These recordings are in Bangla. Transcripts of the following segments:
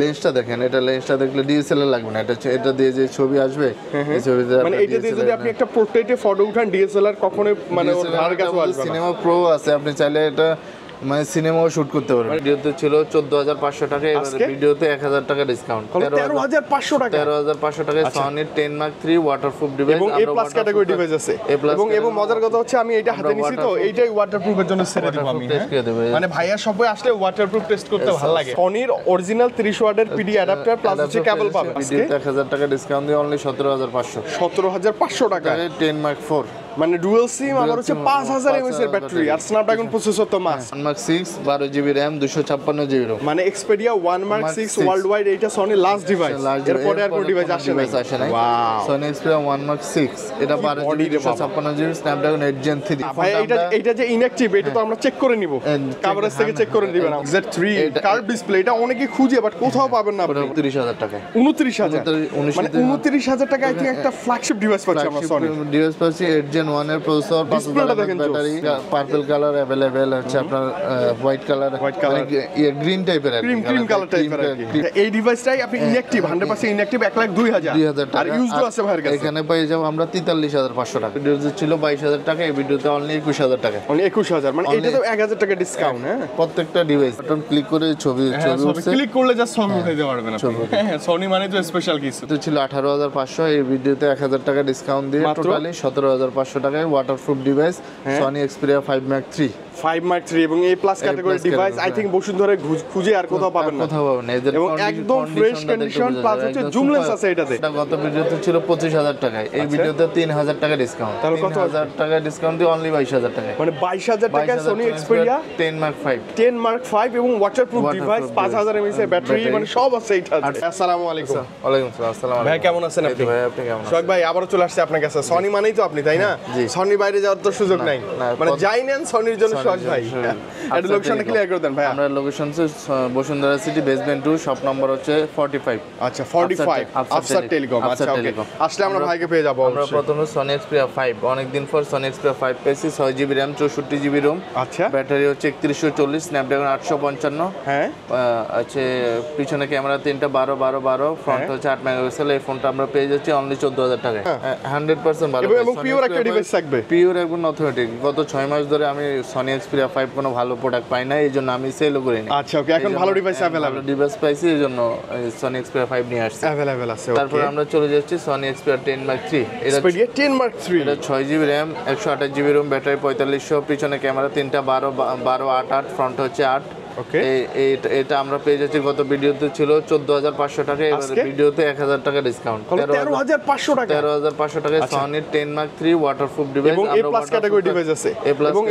লেন্সটা দেখেন, এটা লেন্সটা দেখলে ডিএসএলআর লাগবে না, এটা দিয়ে যে ছবি আসবে এই ছবিতে মানে এটা দিয়ে যদি আপনি একটা পোর্ট্রেটে ফটো উঠান ডিএসএলআর কখনোই মানে ওর ধারে কাছে আসবে না। সিনেমা প্রো আছে, আপনি চাইলে এটা মানে সিনেমাও শুট করতে পারবেন। ভিডিওতে ছিল 14500 টাকা, এবারে ভিডিওতে 1000 টাকা ডিসকাউন্ট, 13500 টাকা, 13500 টাকায় সনি 10 মার্ক 3 ওয়াটারপ্রুফ ডিভাইস এবং এ প্লাস ক্যাটাগরি ডিভাইস আছে। এবং মজার কথা হচ্ছে আমি এটা হাতে নিছি তো এইটাই ওয়াটারপ্রুফের জন্য ছেড়ে দেব আমি। মানে ভাইয়া সবাই আসলে ওয়াটারপ্রুফ টেস্ট করতে ভালো লাগে। সনির অরিজিনাল 30 ওয়াটের পিডি অ্যাডাপ্টার প্লাস হচ্ছে কেবল পাবে। ভিডিওতে 1000 টাকা ডিসকাউন্ট দিয়ে অনলি 17500, 17500 টাকা 10 মার্ক 4 মানে ডুয়াল সিম আবার হচ্ছে 5000 এমএএইচ এর ব্যাটারি আর স্ন্যাপড্রাগন প্রসেসর তো must. 1 mark 6 12 GB RAM 256 GB ROM, মানে এক্সপেরিয়া 1 মার্ক 6 ওয়ার্ল্ড ওয়াইড এইটা সনি লাস্ট ডিভাইস, এরপরে আর কোনো ডিভাইস আসে নাই। ওয়াও, সনি এক্সপেরিয়া 1 মার্ক 6 এটা 12 জিবি 256 জিবি স্ন্যাপড্রাগন 8 জেন 3। ভাই এইটা যে ইনঅ্যাকটিভ এটা তো আমরা চেক করে নিব, কভারেজ থেকে চেক করে দিবেন। Z3 কার্ভ ডিসপ্লে এটা অনেকে খুঁজে বাট কোথাও পাবেন না আপনি। 29000 টাকা, 29000 মানে 29000 টাকা আই থিং একটা ফ্ল্যাগশিপ ডিভাইস পাচ্ছি আমরা সনি ডিভাইস পাচ্ছি 8 জেন 1 এর processor, 5000 battery, purple colour available আছে আপনার, হোয়াইট কালার গ্রিন টাইপের ক্রিম কালার টাইপের আর কি। এই ডিভাইসটাই আপনি ইনঅ্যাকটিভ 100% ইনঅ্যাকটিভ 1,02,000 টাকা, আর ইউজড আছে ভাইয়ের কাছে। এখানে পেয়ে যাব আমরা 43500 টাকা। ভিডিওতে ছিল 22000 টাকা, এই ভিডিওতে অনলি 21000 টাকা, মানে 21000 মানে এটা তো 1000 টাকা ডিসকাউন্ট। হ্যাঁ, প্রত্যেকটা ডিভাইস বাটন ক্লিক করে ছবি উঠছে, ক্লিক করলে জাস্ট ছবি উঠাইতে পারবেন আপনি। হ্যাঁ, সনি মানে তো স্পেশাল কিছু। তো ছিল 18500, এই ভিডিওতে 1000 টাকা ডিসকাউন্ট দিয়ে টোটালি 17500 টাকায় waterproof device Sony Xperia 5 mark 3 5 mark 3 এবং এই plus category device I thing Bashundhara খুঁজে আর কোথাও পাবেন না, কোথাও পাবেন না। এদের এবং একদম ফ্রেশ কন্ডিশন প্লাস হচ্ছে জুম লেন্স আছে এটাতে। এটা গত ভিডিওতে ছিল 25000 টাকায়, এই ভিডিওতে 3000 টাকা ডিসকাউন্ট, তাহলে কত 3000 টাকা ডিসকাউন্ট দিয়ে অনলি 22000 টাকা, মানে 22000 টাকায় সনি এক্সপেরিয়া 10 মার্ক 5 10 মার্ক 5 এবং ওয়াটারপ্রুফ ডিভাইস 5000 এমএএইচ এর ব্যাটারি, মানে সব আছে এটাতে। আসসালামু আলাইকুম। ওয়ালাইকুম আসসালাম। ভাই কেমন আছেন আপনি? ভাই আপনি কেমন আছেন? সোহাগ ভাই আবারো চলে আসছে আপনার কাছে। সনি মানেই তো আপনি, তাই না? সনি বাইরে যাওয়ার তো সুযোগ নাই, মানে যাই নেন সনির জন্য সোহাগ ভাই। এটা লোকেশনটা ক্লিয়ার করে দেন ভাই। আমরা location Bashundhara city basement 2, shop number হচ্ছে 45। আচ্ছা 45 আফসার টেলিকম। আচ্ছা ওকে, আসলে আমরা ভাইকে পেয়ে যাব। আমরা প্রথমে সনি এক্সপেরিয়া 5 অনেক দিন পর সনি এক্সপেরিয়া 5 পেয়েছি, 6 জিবি র‍্যাম 64 জিবি রোম। আচ্ছা, ব্যাটারি হচ্ছে 3140, স্ন্যাপড্রাগন 855। হ্যাঁ, আছে পিছনে ক্যামেরা 3টা 12 12 12, ফ্রন্ট হচ্ছে 8 মেগাপিক্সেল। এই ফোনটা আমরা পেয়ে যাচ্ছি অনলি 14000 টাকায়, 100% ভালো এবং পিওর একটা ডিভাইস থাকবে, পিওর একদম অথেন্টিক। গত 6 মাস ধরে আমি সনি এক্সপেরিয়া 5 কোনো ভালো প্রোডাক্ট পাই না, এইজন্য আমি সেলও করি না। আচ্ছা ওকে, এখন ভালো ডিভাইস अवेलेबल, ডিভাইস পাইছি, এইজন্য সনি এক্সপেরিয়া 5 নিয়ে আসছি, अवेलेबल আছে। তারপর আমরা চলে যাচ্ছি সনি এক্সপেরিয়া 10 মার্ক 3। এটা এক্সপেরিয়া 10 মার্ক 3, এটা 6 GB RAM 128 GB ROM, battery 4500, পিছনে ক্যামেরা 3টা 12 12 8 8, ফ্রন্ট হচ্ছে 8। ওকে, এটা আমরা পেয়ে যাচ্ছি গত ভিডিওতে ছিল 14500 টাকা, এবারে ভিডিওতে 1000 টাকা ডিসকাউন্ট, 13500 টাকা, 13500 টাকায় সনি 10 মার্ক 3 ওয়াটারপ্রুফ ডিভাইস, এবং এ প্লাস ক্যাটাগরি ডিভাইস আছে।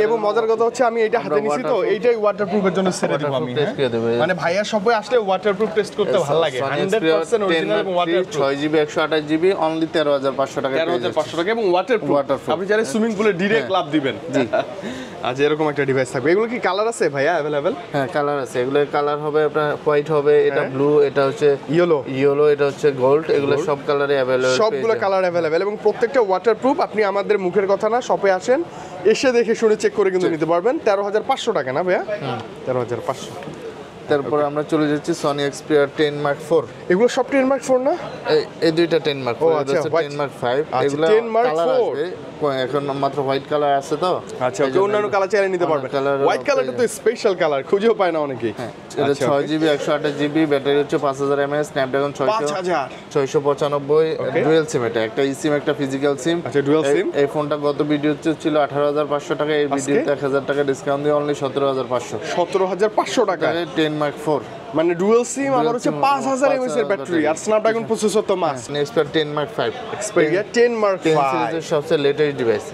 এবং মজার কথা হচ্ছে আমি এটা হাতে নিছি তো এইটাই ওয়াটারপ্রুফের জন্য ছেড়ে দেব আমি। মানে ভাইয়া সবাই আসলে ওয়াটারপ্রুফ টেস্ট করতে ভালো লাগে, 100% অরিজিনাল এবং ওয়াটারপ্রুফ, 6 জিবি 128 জিবি অনলি 13500 টাকা, 13500 টাকা এবং ওয়াটারপ্রুফ। আপনি যারা সুইমিং পুলে ডিরেক্ট লাভ দিবেন। জি, আচ্ছা এরকম একটা ডিভাইস থাকবে। এগুলো কি কালার আছে ভাইয়া अवेलेबल? হ্যাঁ কালার আছে, এগুলো কালার হবে আপনার হোয়াইট হবে, এটা ব্লু, এটা হচ্ছে ইয়েলো, এটা হচ্ছে গোল্ড, এগুলো সব কালারে अवेलेबल, সবগুলো কালার अवेलेबल এবং প্রত্যেকটা ওয়াটারপ্রুফ। আপনি আমাদের মুখের কথা না, শপে আসেন, এসে দেখে শুনে চেক করে কিন্তু নিতে পারবেন। 13500 টাকা না ভাইয়া? 13500। তারপর আমরা চলে যাচ্ছি সনি এক্সপেরিয়া 10 মার্ক 4। এগুলো সব 10 মার্ক 4 না? এই দুইটা 10 মার্ক 4, আচ্ছা 10 মার্ক 5। এগুলো 10 মার্ক 4 এখন মাত্র হোয়াইট কালার আছে তো। আচ্ছা ওকে, অন্যান্য কালার চাইলে নিতে পারবেন। হোয়াইট কালারটা তো স্পেশাল কালার, খুঁজেও পায় না অনেকেই। এটা 6 জিবি 128 জিবি, ব্যাটারি হচ্ছে 5000 এমএএইচ, স্ন্যাপড্রাগন 695, ডুয়াল সিম, এটা একটা ই সিম একটা ফিজিক্যাল সিম। আচ্ছা ডুয়াল সিম। এই ফোনটা গত ভিডিওতে ছিল 18500 টাকা, এই ভিডিওতে 1000 টাকা ডিসকাউন্ট দিয়ে অনলি 17500, 17500 টাকা 10 মার্ক 4, মানে ডুয়াল সিম আবার হচ্ছে 5000 এমএএইচ এর ব্যাটারি আর স্ন্যাপড্রাগন প্রসেসর তো must. Xperia 10 mark 5, Xperia 10 mark 5 সিরিজের সবচেয়ে লেটেস্ট ডিভাইস।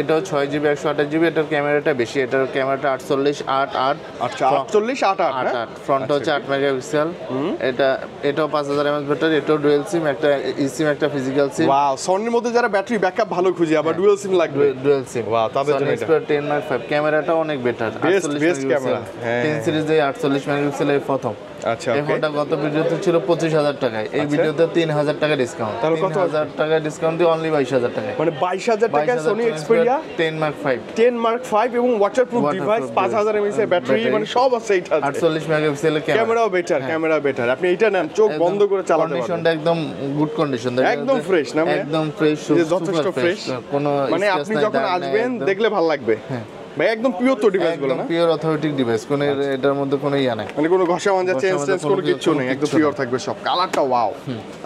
এটাও 6 জিবি 128 জিবি, এটার ক্যামেরাটা বেশি, এটার ক্যামেরাটা 48 8 8। আচ্ছা 48 8 8, ফ্রন্ট হচ্ছে 8 মেগাপিক্সেল। এটাও 5000 এমএএইচ ব্যাটারি, এটাও ডুয়াল সিম, একটা ই সিম একটা ফিজিক্যাল সিম। ওয়াও, সনির মধ্যে যারা ব্যাটারি ব্যাকআপ ভালো খুঁজে আবার ডুয়াল সিম লাগবে, ডুয়াল সিম। ওয়াও, তাদের জন্য এটা 10 মার্ক 5 ক্যামেরাটা অনেক বেটার, বেস্ট ক্যামেরা। 10 সিরিজে 48 মেগাপিক্সেলের প্রথম। আচ্ছা, এই okay. ফোনটা গত ভিডিওতে ছিল 25,000 টাকায়, এই ভিডিওতে 3,000 টাকা ডিসকাউন্ট। তাহলে কত? 3,000 টাকা ডিসকাউন্ট দিয়ে অনলি 22,000 টাকায়। মানে 22,000 টাকায় Sony Xperia 10 Mark 5 10 Mark 5 এবং ওয়াটারপ্রুফ ডিভাইস, 5000 mAh এর ব্যাটারি, মানে সব আছে এইটাতে। 48 মেগাপিক্সেলের ক্যামেরাও বেটার, আপনি এটা নেন, চোখ বন্ধ করে চালাতে পারবেন। কন্ডিশনটা একদম গুড কন্ডিশন, একদম ফ্রেশ না? একদম ফ্রেশ, যথেষ্ট ফ্রেশ, কোনো মানে আপনি যখন আসবেন দেখলে ভালো লাগবে ভাই। একদম পিওর তো ডিভাইসগুলো না? পিওর অথেন্টিক ডিভাইস, কোনো এটার মধ্যে কোনো ইয়া নাই, মানে কোনো ঘষা মাজা চেঞ্জ কোনো কিছু নেই, একদম পিওর থাকবে সব। কালারটা ওয়াও।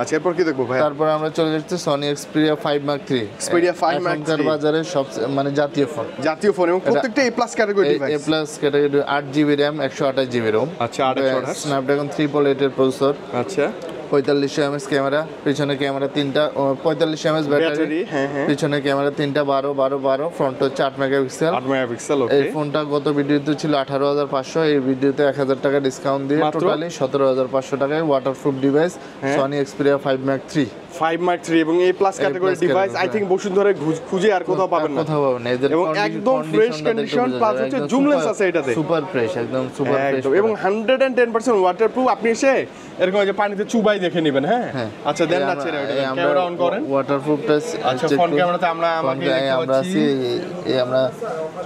আচ্ছা, এরপর কি দেখবো ভাই? তারপর আমরা চলে যাচ্ছি Sony Xperia 5 Mark 3। Xperia 5 Mark 3 এখনকার বাজারে সব মানে জাতীয় ফোন এবং প্রত্যেকটা A+ category device. A+ category, 8GB RAM 128GB ROM। আচ্ছা, 828 Snapdragon 388 এর প্রসেসর। আচ্ছা, 4500 mAh ক্যামেরা, পিছনে ক্যামেরা তিনটা, 4500 mAh ব্যাটারি, হ্যাঁ। পিছনে ক্যামেরা তিনটা, 12 ফ্রন্ট হচ্ছে 8 মেগাপিক্সেল। 8 মেগাপিক্সেল, এই ওকে। ফোনটা গত ভিডিওতে ছিল 18,500, এই ভিডিওতে 1000 টাকা ডিসকাউন্ট দিয়ে মাত্র? টোটালি 17,500 টাকায় waterproof device Sony Xperia 5 Mark 3। 5 Mark 3 এবং A+ category device I thing Bashundhara খুঁজে আর কোথাও পাবেন না। কোথাও পাবেন না, এদের এবং একদম ফ্রেশ কন্ডিশন, প্লাস হচ্ছে জুম লেন্স আছে এটাতে। সুপার ফ্রেশ, একদম সুপার ফ্রেশ, এবং 110% ওয়াটারপ্রুফ। আপনি এসে এরকম যে পানিতে চুবাই দেখে নেবেন। হ্যাঁ, আচ্ছা, দেন না ছেড়ে ওটা ক্যামেরা অন করেন। ওয়াটারপ্রুফটা আচ্ছা, ফ্রন্ট ক্যামেরাতে আমরা আমরা আছি, আমরা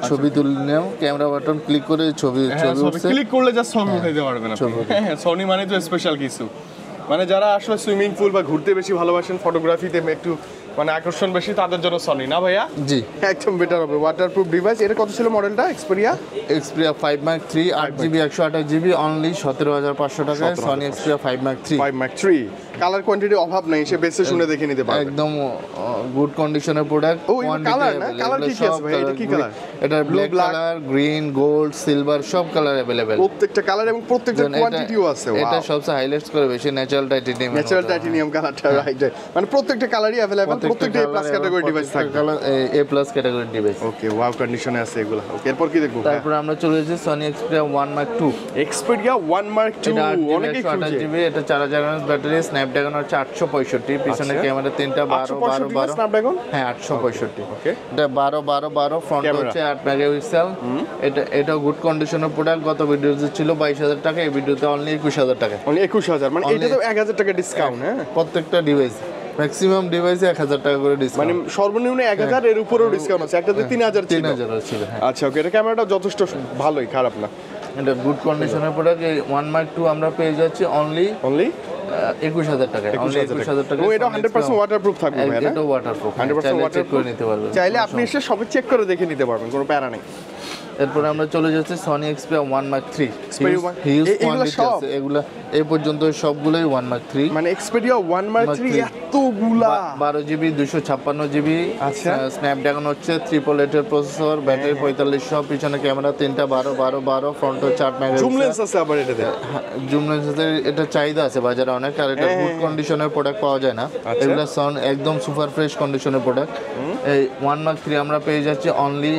ছবি তুলে নিলাম, ক্যামেরা বাটন ক্লিক করে ছবি উঠছে, ক্লিক করলে জাস্ট ছবি উঠাইতে পারবেন আপনি। হ্যাঁ, সনি মানে তো স্পেশাল কিছু, মানে যারা আসলে সুইমিং পুল বা ঘুরতে বেশি ভালোবাসেন, ফটোগ্রাফিতে একটু মানে আকর্ষণ বেশি, তাদের জন্য সনি না ভাইয়া? জি, একদম বেটার হবে ওয়াটারপ্রুফ ডিভাইস। এটা কত ছিল মডেলটা? Xperia 5 Mark 3 8GB 128GB only 17,500 টাকায় Sony Xperia 5 Mark 3। 5 Mark 3 colour quantity অভাব নাই, সে বেসে শুনে দেখে নিতে পারবে। একদম গুড কন্ডিশনের প্রোডাক্ট। ও, এটা কালার না? কালার কি আছে ভাই? এটা কি কালার? এটা black colour, green, gold, silver সব কালার अवेलेबल। প্রত্যেকটা কালার এবং প্রত্যেকটা কোয়ান্টিটিও আছে। এটা সবচেয়ে হাইলাইটস করে বেশি ন্যাচারাল টাইটেনিয়াম রাইট। মানে প্রত্যেকটা কালারই अवेलेबल, প্রত্যেকটা A+ ক্যাটাগরি ডিভাইস থাকবে। A+ category device. Okay, wow কন্ডিশনে আছে এগুলো। ওকে, এরপর কি দেখবো? তারপর আমরা চলে যাচ্ছি Sony Xperia 1 Mark 2। Xperia 1 Mark 2 অনেকেই খুঁজে। 8GB, এটা 4000 mAh ব্যাটারি, স্ন্যাপড্রাগন হচ্ছে 865, পিছনে ক্যামেরা তিনটা, 12 স্ন্যাপড্রাগন। হ্যাঁ, 865। ওকে, এটা 12 ফ্রন্ট হচ্ছে 8 মেগাপিক্সেল। এটা গুড কন্ডিশনের প্রোডাক্ট, গত ভিডিওতে ছিল 22,000 টাকা, এই ভিডিওতে অনলি 21,000 টাকা। অনলি 21,000, মানে এটা তো 1000 টাকা ডিসকাউন্ট। হ্যাঁ, প্রত্যেকটা ডিভাইস, ম্যাক্সিমাম ডিভাইসে 1000 টাকা করে ডিসকাউন্ট, মানে সর্বনিম্ন 1000, এর উপরেও ডিসকাউন্ট আছে। একটাতে 3000 ছিল। 3000 ছিল। হ্যাঁ, আচ্ছা, ওকে, এটা ক্যামেরাটা যথেষ্ট ভালোই, খারাপ না। এটা গুড কন্ডিশনের প্রোডাক্ট। এই 1 Mark 2 আমরা পেয়ে যাচ্ছি অনলি 21,000 টাকা। 21,000 টাকা। এবং এটা 100% ওয়াটারপ্রুফ থাকবে ভাই না? এটা ওয়াটারপ্রুফ, 100% চেক করে নিতে পারবেন। চাইলে আপনি এসে সবই চেক করে দেখে নিতে পারবেন, কোনো প্যারা নেই। এরপর আমরা চলে যাচ্ছি Sony Xperia 1 Mark 3। Huge quantity আছে, এগুলা এই পর্যন্ত সবগুলোই 1 Mark 3। মানে Xperia 1 Mark 3 এতগুলা, 12GB 256GB। আচ্ছা, স্ন্যাপড্রাগন হচ্ছে 888 এর প্রসেসর, ব্যাটারি 4500, পিছনে ক্যামেরা তিনটা, 12 ফ্রন্ট হচ্ছে 8 মেগাপিক্সেল। জুম লেন্স আছে আবার এটাতে। জুম লেন্সের এটা চাহিদা আছে বাজারে অনেক, আর এটা গুড কন্ডিশনের প্রোডাক্ট পাওয়া যায় না। এগুলা সাউন্ড একদম সুপার ফ্রেশ কন্ডিশনের প্রোডাক্ট। এই 1 Mark 3 আমরা পেয়ে যাচ্ছি অনলি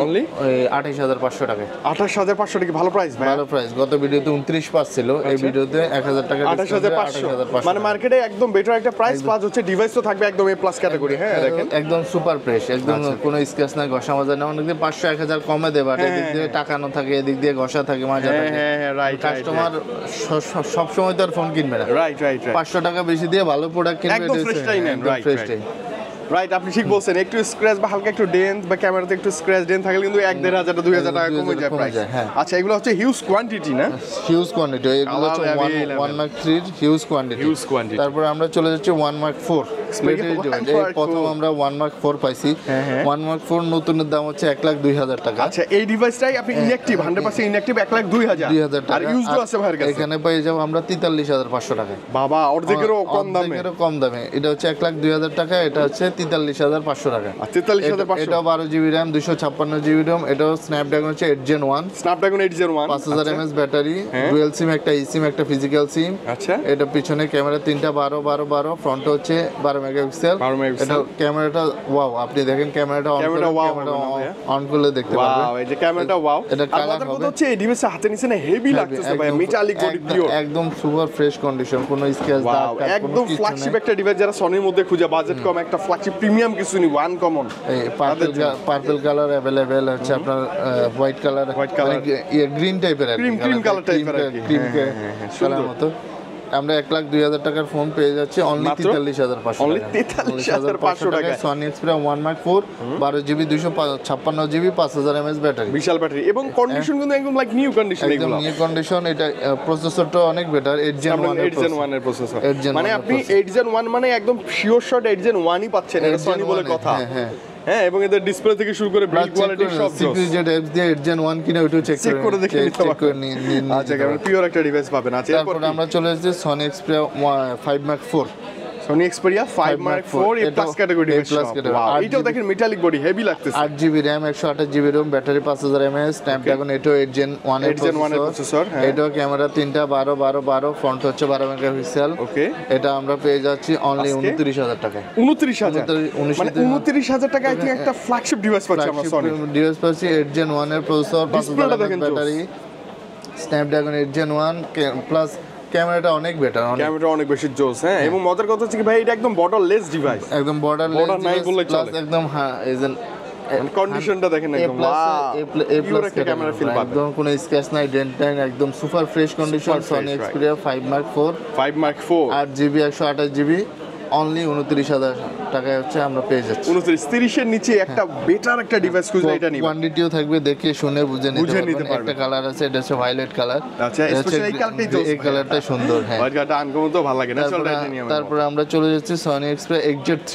28,500 টাকায়। 28,500 টাকা, ভালো প্রাইস ভাই। ভালো প্রাইস, গত ভিডিওতে 29,500 ছিল, এই ভিডিওতে 1000 টাকা, 28,500, মানে মার্কেটে একদম বেটার একটা প্রাইস, প্লাস হচ্ছে ডিভাইস তো থাকবে একদম A+ ক্যাটাগরি। হ্যাঁ, দেখেন একদম সুপার ফ্রেশ, একদম কোনো স্ক্র্যাচ নাই, ঘষা মাজা না। অনেক 500-1000 কমে দেবে, আর এদিক দিয়ে টাকানো থাকে, এদিক দিয়ে ঘষা থাকে, মাজা থাকে। হ্যাঁ, রাইট। কাস্টমার সব সময় তো আর ফোন কিনবে না। রাইট। 500 টাকা বেশি দিয়ে ভালো প্রোডাক্ট কিনবে, একদম ফ্রেশটাই নেন। রাইট, আপনি ঠিক বলছেন। একটু স্ক্র্যাচ বা হালকা একটু ডেন্ট বা ক্যামেরাতে একটু স্ক্র্যাচ ডেন্ট থাকলে কিন্তু 1,500 2,000 টাকা কমে যায় প্রাইস। আচ্ছা, এগুলো হচ্ছে হিউজ কোয়ান্টিটি না? হিউজ কোয়ান্টিটি, এগুলো হচ্ছে 1 Mark 3 এর হিউজ কোয়ান্টিটি। তারপর আমরা চলে যাচ্ছি 1 Mark 4। প্রথম আমরা 1 Mark 4 পাইছি। 1 Mark 4 নতুনের দাম হচ্ছে 1,02,000 টাকা। আচ্ছা, এই ডিভাইসটাই আপনি ইনঅ্যাকটিভ, 100% ইনঅ্যাকটিভ 1,02,000 টাকা। আর ইউজড আছে ভাইয়ের কাছে। এখানে পেয়ে যাব আমরা 43,500 টাকা। বাবা, অর্ধেকেরও কম দামে। এটা হচ্ছে 1,02,000 টাকা, এটা হচ্ছে 43,500 টাকা। 43,500। এটা 12GB RAM 256GB ROM, এটাও স্ন্যাপড্রাগন হচ্ছে 8 Gen 1, Snapdragon 8 Gen 1, 5000 mAh battery, dual sim, একটা eSIM, একটা ফিজিক্যাল সিম। আচ্ছা, এটা পিছনে ক্যামেরা তিনটা, 12 ফ্রন্ট হচ্ছে 12 মেগাপিক্সেল। এটা ক্যামেরাটা ওয়াও, আপনি দেখেন ক্যামেরাটা অন করলে দেখতে পারবেন। ওয়াও, এই যে ক্যামেরাটা ওয়াও। এটা কালার হবে হচ্ছে এই ডিভাইসে হাতে নিছে না, হেভি লাগতেছে ভাই, মেটালিক বডি পিওর, একদম সুপার ফ্রেশ কন্ডিশন, কোনো স্ক্র্যাচ দাগ কাট, একদম ফ্ল্যাগশিপ একটা ডিভাইস। যারা সনির মধ্যে খুঁজে বাজেট কম, একটা ফ্ল্যাগশিপ প্রিমিয়াম কিছু নি, ওয়ান কমন। এই পার্পল কালার अवेलेबल হচ্ছে, আপনার হোয়াইট কালার, গ্রিন টাইপের, ক্রিম কালার টাইপের, ক্রিম কালার মতো। আমরা 1,02,000 টাকার ফোন পেয়ে যাচ্ছি অনলি 43,500 অনলি 43,500 টাকা Sony Xperia 1 Mark 4 12GB 256GB 5000 mAh battery, বিশাল ব্যাটারি এবং কন্ডিশন কিন্তু একদম লাইক নিউ কন্ডিশন একদম এগুলো। New condition. এটা প্রসেসরটা অনেক বেটার, 8 Gen 1 এর প্রসেসর। 8 Gen মানে 1 আপনি 8 Gen 1 মানে একদম শিওর শট 8 Gen 1ই পাচ্ছেন, এটা সনি বলে কথা। হ্যাঁ, এবং এদের ডিসপ্লে থেকে শুরু করে বিল্ড কোয়ালিটি সব সিপিইউ এফ দিয়ে 8 Gen 1 কিনা ওইটা চেক করে দেখে নিতে পারবেন। আচ্ছা, কেমন পিওর একটা ডিভাইস পাবেন। আচ্ছা, তারপর আমরা চলে এসেছি Sony Xperia 5 mark 4, Sony Xperia 5 mark 4 এ প্লাস ক্যাটাগরি ডিভাইস। এটাও দেখেন মেটালিক বডি, হেভি লাগতেছে। 8GB RAM 128GB ROM battery 5000 mAh, Snapdragon 8 Gen 1 এর প্রসেসর। এটাও ক্যামেরা 3টা 12 12 12, ফ্রন্ট হচ্ছে 12 মেগাপিক্সেল। ওকে, এটা আমরা পেয়ে যাচ্ছি অনলি 29,000 টাকায়। 29,000 মানে 29,000 টাকা আই থিং একটা ফ্ল্যাগশিপ ডিভাইস পাচ্ছি আমরা সনি ডিভাইস পাচ্ছি। 8 Gen 1 এর processor, 5000 mAh battery, Snapdragon 8 Gen 1 plus ক্যামেরাটা অনেক বেটার, ক্যামেরা অনেক বেশি জোস। হ্যাঁ, এবং মজার কথা হচ্ছে কি ভাই, এটা একদম বর্ডারলেস ডিভাইস, একদম বর্ডারলেস নাই বললে চলে। একদম এজেন কন্ডিশনটা দেখেন একদম পিওর একটা ক্যামেরা ফিল পাবেন, একদম কোনো স্ক্র্যাচ নাই, ডেন্ট নাই, একদম super fresh condition. Sony Xperia 5 mark 4 8GB 128GB only 29,000 টাকায় হচ্ছে আমরা পেয়ে যাচ্ছি। 29-30 এর নিচে একটা বেটার একটা ডিভাইস খুঁজলে এটা নিবেন। কোয়ান্টিটিও থাকবে, দেখে শুনে বুঝে নিতে পারবেন। একটা কালার আছে, এটা হচ্ছে ভায়োলেট কালার। আচ্ছা, স্পেশালি এই কালারটাই জোস, এই কালারটা সুন্দর। হ্যাঁ, হোয়াইট কালারটা আনকমন তো ভালো লাগে, ন্যাচারাল এটা নিয়ে। তারপর আমরা চলে যাচ্ছি Sony Xperia XZ3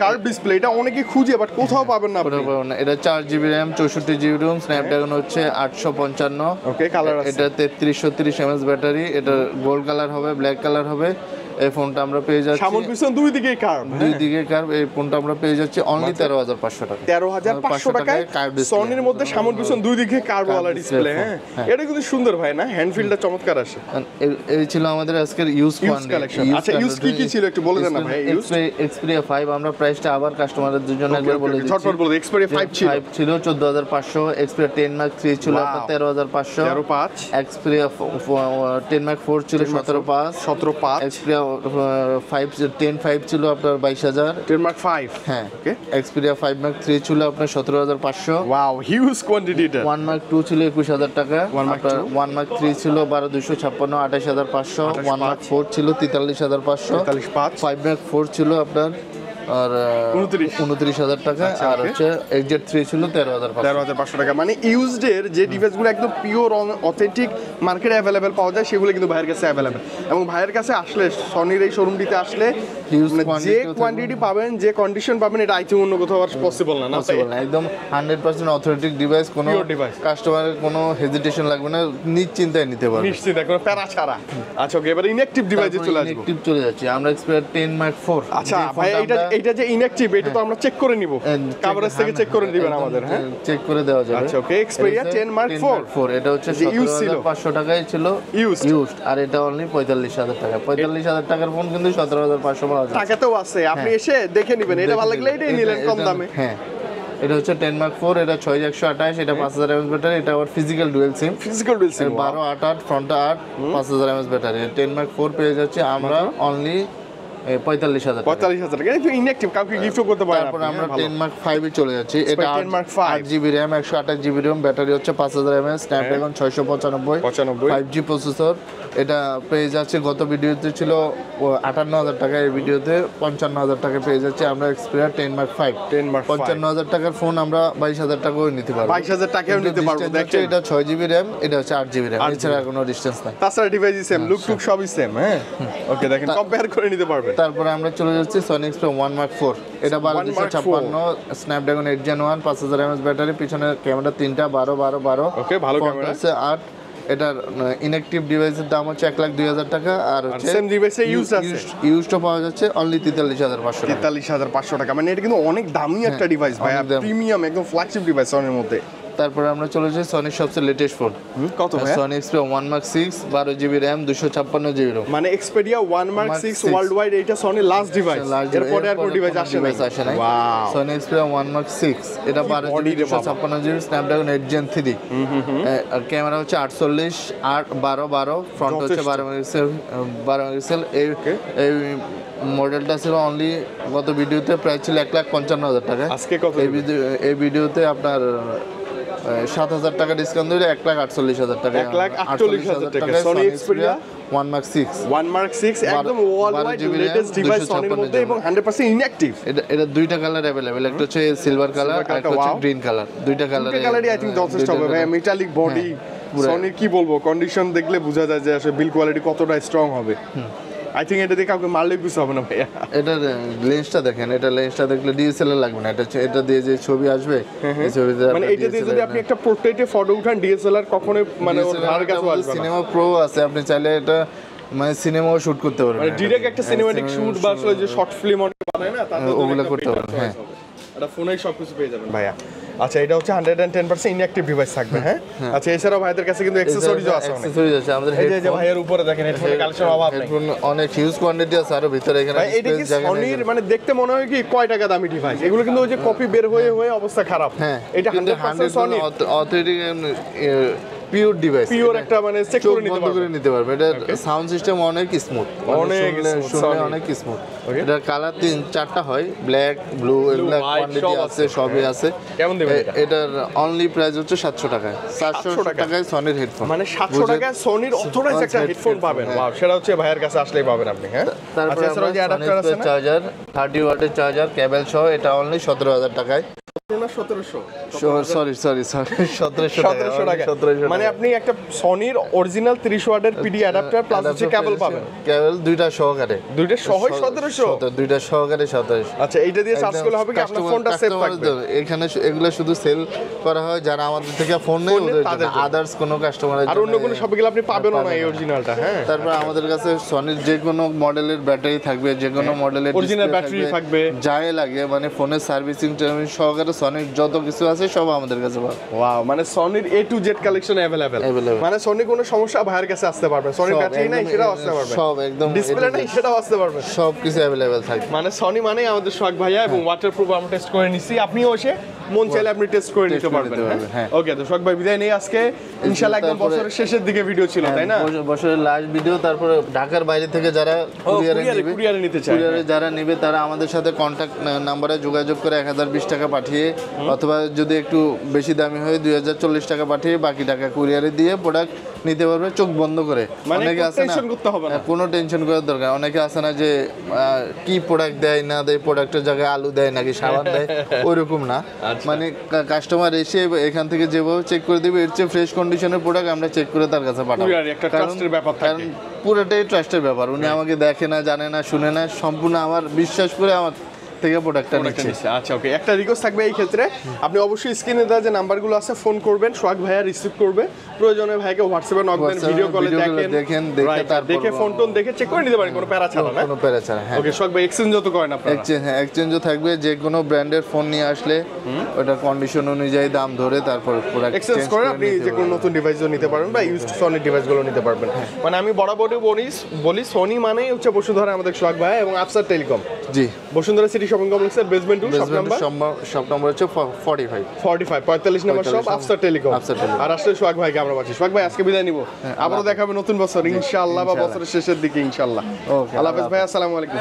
curve display. এটা অনেকে খুঁজে বাট কোথাও পাবেন না আপনি। এটা 4GB RAM 64GB ROM, Snapdragon হচ্ছে 855। ওকে, কালার আছে। এটা 3330 mAh ব্যাটারি। এটা গোল্ড কালার হবে, ব্ল্যাক কালার হবে। এই ফোনটা আমরা পেয়ে যাচ্ছি সামন পিছন দুই দিকেই কার্ভ, দুই দিকে কার্ভ। এই ফোনটা আমরা পেয়ে যাচ্ছি অনলি 13,500 টাকা। 13,500 টাকায় সনির মধ্যে সামন পিছন দুই দিকে কার্ভ ওয়ালা ডিসপ্লে। হ্যাঁ, এটা কিন্তু সুন্দর ভাই না, হ্যান্ড ফিলটা চমৎকার আসে। এই ছিল আমাদের আজকের ইউজ কালেকশন। আচ্ছা, ইউজ কি ছিল একটু বলে দেন না ভাই। এক্সপেরিয়া 5 আমরা প্রাইসটা আবার কাস্টমারদের জন্য একবার বলে দিচ্ছি। ঝটপট বলে। এক্সপেরিয়া 5 ছিল 14,500, এক্সপেরিয়া 10 মার্ক 3 ছিল আপনার 13,500, 13,500, এক্সপেরিয়া 10 মার্ক 4 ছিল 17,500, এক্সপেরিয়া 10.5 ছিল আপনার 22,000, 10 মার্ক 5। হ্যাঁ, ওকে। এক্সপেরিয়া 5 মার্ক 3 ছিল আপনার 17,500। ওয়াও, হিউজ কোয়ান্টিটি এটা। 1 মার্ক 2 ছিল 21,000 টাকা। 1 মার্ক 3 ছিল 12,256 28,500। 1 মার্ক 4 ছিল 43,500। 5 মার্ক 4 ছিল আপনার আর 29,000 টাকা। আর হচ্ছে XZ3 ছিল 13,500 টাকা। মানে ইউজড এর যে ডিভাইসগুলো একদম পিওর অথেন্টিক মার্কেটে অ্যাভেলেবেল পাওয়া যায়, সেগুলো কিন্তু ভাইয়ের কাছে অ্যাভেলেবেল। এবং ভাইয়ের কাছে আসলে, সনির এই শোরুমটিতে আসলে যে কোয়ান্টিটি পাবেন, যে কন্ডিশন পাবেন, এটা আইথিং অন্য কোথাও আর পসিবল না। একদম 100% অথেন্টিক ডিভাইস, কোনো কাস্টমারের কোনো হেজিটেশন লাগবে না, নিশ্চিন্তায় নিতে পারবে, নিশ্চিন্তে, কোনো প্যারা ছাড়া। আচ্ছা, ওকে, এবার ইনঅ্যাকটিভ ডিভাইসে চলে আসবো। ইনঅ্যাকটিভ চলে যাচ্ছি আমরা এক্সপেরিয়া 10 মার্ক 4। আচ্ছা ভাই, এটা যে ইনঅ্যাকটিভ, এটা তো আমরা চেক করে নিব, কভারেজ থেকে চেক করে দিবেন আমাদের। হ্যাঁ, চেক করে দেওয়া যাবে। আচ্ছা, ওকে। এক্সপেরিয়া 10 মার্ক 4 এটা হচ্ছে 17,500 টাকায় ছিল ইউজড, আর এটা অনলি 45,000 টাকা। 45,000 টাকার ফোন কিন্তু 17,500 পাওয়া যায়। টাকাতেও আছে, আপনি এসে দেখে নেবেন, এটা ভালো লাগলে এটাই নিলেন কম দামে। হ্যাঁ, এটা হচ্ছে 10 মার্ক 4, এটা 6128, এটা 5000 mAh ব্যাটারি। এটা আবার physical dual SIM, 12 8 8, ফ্রন্টটা 8, 5000 mAh battery. 10 mark 4 পেয়ে যাচ্ছে আমরা অনলি 45,000 টাকা। কিন্তু ইনঅ্যাকটিভ, কাউকে গিফটও করতে পারেন। তারপর আমরা 10 মার্ক 5 এ চলে যাচ্ছি। এটা 8GB RAM 128GB ROM, battery হচ্ছে 5000 mAh, স্ন্যাপড্রাগন 695, 5G প্রসেসর। এটা পেয়ে যাচ্ছে, গত ভিডিওতে ছিল 58,000 টাকা, এই ভিডিওতে 55,000 টাকা পেয়ে যাচ্ছে আমরা এক্সপেরিয়া 10 মার্ক 5। 55,000 টাকার ফোন আমরা 22,000 টাকাও নিতে পারবো। 22,000 টাকাও নিতে পারবো। দেখেন, এটা 6GB RAM, এটা হচ্ছে 8GB RAM, এছাড়া কোনো ডিসটেন্স নাই। তাছাড়া ডিভাইস সেম, লুক টুক সবই সেম। হ্যাঁ, ওকে, দেখেন, কম্পেয়ার করে নিতে পারবেন। তারপরে আমরা চলে যাচ্ছি সনি এক্সপিরিয়া 1 মার্ক 4। এটা 12,256, স্ন্যাপড্রাগন 8 Gen 1, 5000 mAh ব্যাটারি, পিছনে ক্যামেরা 3টা 12 12 12। ওকে, ভালো ক্যামেরা আছে 8। এটার ইনঅ্যাকটিভ ডিভাইসের দাম হচ্ছে 1,02,000 টাকা। আর হচ্ছে সেম ডিভাইসে ইউজড পাওয়া যাচ্ছে অনলি 43,500 টাকা। 43,500 টাকা। মানে এটা কিন্তু অনেক দামি একটা ডিভাইস ভাই, প্রিমিয়াম, একদম ফ্ল্যাগশিপ ডিভাইস সনির মধ্যে। তারপরে আমরা চলে যাই সনির সবচেয়ে লেটেস্ট ফোন। কত ভাই? Sony Xperia 1 mark 6, 12GB RAM, 256GB ROM। মানে এক্সপেরিয়া 1 মার্ক 6 ওয়ার্ল্ড ওয়াইড, এটা সনির লাস্ট ডিভাইস। এরপরে আর কোন ডিভাইস আসে না। ওয়াও, সনি এক্সপিরিয়া 1 মার্ক 6, এটা 12GB 256GB, স্ন্যাপড্রাগন 8 Gen 3। আর ক্যামেরা হচ্ছে 48 8 12 12, ফ্রন্ট হচ্ছে 12 মেগাপিক্সেল। এই মডেলটা ছিল অনলি, গত ভিডিওতে প্রাইস ছিল 1,55,000 টাকা। আজকে কত? এই ভিডিওতে আপনার 7,000 টাকা ডিসকাউন্ট দিলে 1,48,000 টাকা। 1,48,000 টাকা সনি এক্সপেরিয়া 1 Mark 6 1 Mark 6 একদম ওয়ার্ল্ড লেটেস্ট ডিভাইস সনির মধ্যে এবং 100% ইনঅ্যাকটিভ। এটা দুইটা কালার अवेलेबल, একটা হচ্ছে সিলভার কালার আর একটা হচ্ছে গ্রিন কালার। দুইটা কালারই আই থিং যথেষ্ট হবে ভাই। মেটালিক বডি সনির কি বলবো, কন্ডিশন দেখলে বোঝা যায় যে আসলে বিল কোয়ালিটি কতটা স্ট্রং হবে। আই থিং এটা দেখে কাউকে মারলে পিছু হবে না ভাইয়া। এটার লেন্সটা দেখেন, এটা লেন্সটা দেখলে ডিএসএলআর লাগবে না, এটা দিয়ে যে ছবি আসবে এই ছবিতে মানে এটা দিয়ে যদি আপনি একটা পোর্ট্রেটে ফটো উঠান ডিএসএলআর কখনোই মানে ওর ধারে কাছে আসবে না। সিনেমা প্রো আছে, আপনি চাইলে এটা মানে সিনেমাও শুট করতে পারবেন, মানে ডাইরেক্ট একটা সিনেম্যাটিক শুট বা আসলে যে শর্ট ফিল্ম বানায় না তাতে ওগুলো করতে পারবেন। হ্যাঁ, এটা ফোনেই সবকিছু পেয়ে যাবেন ভাইয়া। আচ্ছা, এটা হচ্ছে 110% ইনঅ্যাকটিভ ডিভাইস থাকবে। হ্যাঁ, আচ্ছা, এছাড়াও ভাইদের কাছে কিন্তু অ্যাকসেসরিজও আছে অনেক। অ্যাকসেসরিজ আছে আমাদের। এই যে ভাইয়ের উপরে দেখেন হেডফোনের কালেকশন অভাব নাই, হেডফোন অনেক হিউজ কোয়ান্টিটি আছে, আর ভিতরে এখানে ভাই এটা কি সনির মানে দেখতে মনে হয় কি কয় টাকা দামি ডিভাইস এগুলো, কিন্তু ওই যে কপি বের হয়ে হয়ে অবস্থা খারাপ। হ্যাঁ, এটা 100% Sony authentic pure device, pure একটা মানে চেক করে নিতে পারবে। এটা সাউন্ড সিস্টেম অনেক স্মুথ, শুনলে অনেক স্মুথ। এটা কালার 3-4টা হয়, ব্ল্যাক, ব্লু, এগুলা কোয়ান্টিটি আছে, সবই আছে। কেমন দেবেন এটার অনলি প্রাইস হচ্ছে 700 টাকায়। 700 টাকায় সনির হেডফোন, মানে 700 টাকায় সনির অথরাইজ একটা হেডফোন পাবেন। ওয়াও, সেটা হচ্ছে ভাইয়ের কাছে আসলেই পাবেন আপনি। হ্যাঁ, তারপরে আমরা যে অ্যাডাপ্টার আছে, চার্জার 30 ওয়াটের চার্জার কেবল সহ, এটা অনলি 17,000 টাকায়। 1700 টাকা। মানে আপনি একটা সনির অরিজিনাল 30 ওয়াটের পিডি অ্যাডাপ্টার প্লাস হচ্ছে কেবল পাবেন, কেবল দুইটা সহকারে, দুইটা সহই 1700। দুইটা সহকারে 1700। আচ্ছা, এইটা দিয়ে চার্জ করলে হবে কি আপনার ফোনটা সেভ থাকবে। এখানে এগুলো শুধু সেল করা হয় যারা আমাদের থেকে ফোন নেয় ওদের জন্য, আদার্স কোনো কাস্টমারের আর অন্য কোনো শপে গেলে আপনি পাবেন না এই অরিজিনালটা। হ্যাঁ, তারপর আমাদের কাছে সনির যে কোনো মডেলের ব্যাটারি থাকবে, যে কোনো মডেলের অরিজিনাল ব্যাটারি থাকবে, যাই লাগে মানে ফোনের সার্ভিসিং টার্মিং সহকারে সনির যত কিছু আছে সব আমাদের কাছে পাবেন। ওয়াও, মানে সনির A to Z collection available. মানে সনি কোনো সমস্যা ভাইয়ের কাছে আসতে পারবে, সনির ব্যাটারি নাই সেটাও আসতে পারবে, সব একদম ডিসপ্লে নাই সেটাও আসতে পারবে, সব কিছু अवेलेबल থাকবে। মানে সনি মানে আমাদের শখ ভাইয়া। এবং ওয়াটারপ্রুফ আমরা টেস্ট করে নিছি, আপনিও এসে মন চাইলে আপনি টেস্ট করে নিতে পারবেন। হ্যাঁ, ওকে, তো শখ ভাই বিদায় নেই আজকে, ইনশাআল্লাহ একদম বছরের শেষের দিকে ভিডিও ছিল, তাই না? বছরের লাস্ট ভিডিও। তারপরে ঢাকার বাইরে থেকে যারা কুরিয়ারে নিতে চায়, কুরিয়ারে যারা নেবে তারা আমাদের সাথে কন্ট্যাক্ট নাম্বারে যোগাযোগ করে 1020 টাকা পাঠিয়ে, অথবা যদি একটু বেশি দামি হয় 2040 টাকা পাঠিয়ে বাকি টাকা কুরিয়ারে দিয়ে প্রোডাক্ট নিতে পারবে চোখ বন্ধ করে। অনেকে আছে না, কোনো টেনশন করার দরকার। অনেকে আছে না যে কি প্রোডাক্ট দেয় না দেয়, প্রোডাক্টের জায়গায় আলু দেয় নাকি সাবান দেয়, ওইরকম না। মানে কাস্টমার এসে এখান থেকে যেভাবে চেক করে দিবে, এর চেয়ে ফ্রেশ কন্ডিশনের প্রোডাক্ট আমরা চেক করে তার কাছে পাঠাবো। কারণ পুরোটাই ট্রাস্টের ব্যাপার। উনি আমাকে দেখে না, জানে না, শুনে না, সম্পূর্ণ আমার বিশ্বাস করে আমার থেকে প্রোডাক্টটা নিচ্ছে। আচ্ছা, ওকে, একটা রিকোয়েস্ট থাকবে এই ক্ষেত্রে, আপনি অবশ্যই স্ক্রিনে দেওয়া যে নাম্বারগুলো আছে ফোন করবেন, সোহাগ ভাইয়া রিসিভ করবে। প্রয়োজনে ভাইকে হোয়াটসঅ্যাপে নক দেন, ভিডিও কলে দেখেন, দেখে ফোন টোন দেখে চেক করে নিতে পারেন, কোনো প্যারা ছাড়া না, কোনো প্যারা ছাড়া। হ্যাঁ, ওকে, সোহাগ ভাই এক্সচেঞ্জও তো করেন আপনারা? এক্সচেঞ্জও থাকবে। যে কোনো ব্র্যান্ডের ফোন নিয়ে আসলে ওটা কন্ডিশন অনুযায়ী দাম ধরে তারপর প্রোডাক্ট এক্সচেঞ্জ করে আপনি যে কোনো নতুন ডিভাইসও নিতে পারবেন বা ইউজড সনি ডিভাইসগুলো নিতে পারবেন। মানে আমি বরাবরই বলি সনি মানেই হচ্ছে বসুন্ধরা আমাদের সোহাগ ভাই এবং আফসার টেলিকম। জি, বসুন্ধরা সিটি শপিং কমপ্লেক্সের বেসমেন্ট 2 শপ নাম্বার হচ্ছে 45 নম্বর শপ আফসার টেলিকম। আর আসলে সোহাগ ভাইকে আমরা পাচ্ছি। সোহাগ ভাই আজকে বিদায় নিব, আবারও দেখাবে নতুন বছর ইনশাআল্লাহ, বা বছরের শেষের দিকে ইনশাআল্লাহ। আল্লাহ হাফেজ ভাই, আসসালামু আলাইকুম।